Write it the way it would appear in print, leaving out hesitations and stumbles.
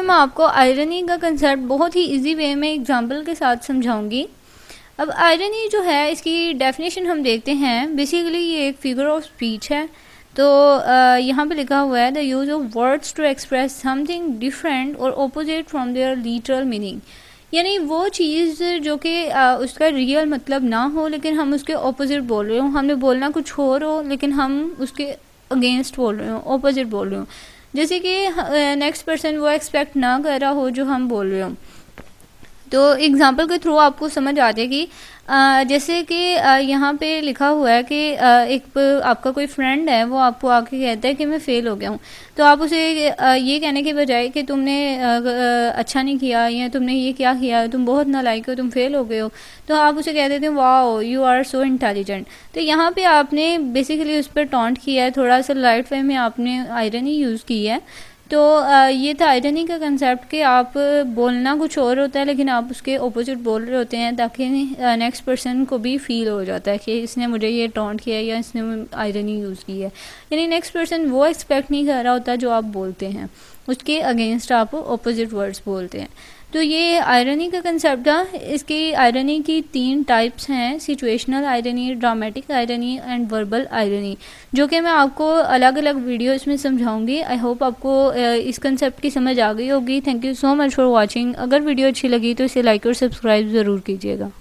मैं आपको आयरनी का कंसेप्ट बहुत ही इजी वे में एग्जांपल के साथ समझाऊंगी। अब आयरनी जो है इसकी डेफिनेशन हम देखते हैं। बेसिकली ये एक फिगर ऑफ स्पीच है। तो यहाँ पे लिखा हुआ है the use of words to express something different और opposite from their literal meaning, यानी वो चीज़ जो कि उसका रियल मतलब ना हो लेकिन हम उसके ऑपोजिट बोल रहे हो, हमने बोलना कुछ और हो लेकिन हम उसके अगेंस्ट बोल रहे हो, ऑपोजिट बोल रहे हो। जैसे कि नेक्स्ट पर्सन वो एक्सपेक्ट ना कर रहा हो जो हम बोल रहे हो। तो एग्जांपल के थ्रू आपको समझ आ जाएगी। जैसे कि यहाँ पे लिखा हुआ है कि एक आपका कोई फ्रेंड है, वो आपको आके कहता है कि मैं फ़ेल हो गया हूँ। तो आप उसे ये कहने के बजाय कि तुमने अच्छा नहीं किया या तुमने ये क्या किया, तुम बहुत नालायक हो, तुम फेल हो गए हो, तो आप उसे कह देते हैं wow you are so intelligent. तो यहाँ पे आपने बेसिकली उस पर टॉन्ट किया है, थोड़ा सा लाइट वे में आपने आयरनी यूज़ की है। तो ये था आयरनी का कंसेप्ट कि आप बोलना कुछ और होता है लेकिन आप उसके ऑपोजिट बोल रहे होते हैं ताकि नेक्स्ट पर्सन को भी फील हो जाता है कि इसने मुझे ये टॉन्ट किया या इसने आयरनी यूज़ की है। यानी नेक्स्ट पर्सन वो एक्सपेक्ट नहीं कर रहा होता जो आप बोलते हैं, उसके अगेंस्ट आप ऑपोजिट वर्ड्स बोलते हैं। तो ये आयरनी का कंसेप्ट था। इसकी आयरनी की 3 टाइप्स हैं, situational irony, dramatic irony and verbal irony, जो कि मैं आपको अलग अलग वीडियोस में समझाऊंगी। आई होप आपको इस कंसेप्ट की समझ आ गई होगी। Thank you so much for watching. अगर वीडियो अच्छी लगी तो इसे लाइक और सब्सक्राइब ज़रूर कीजिएगा।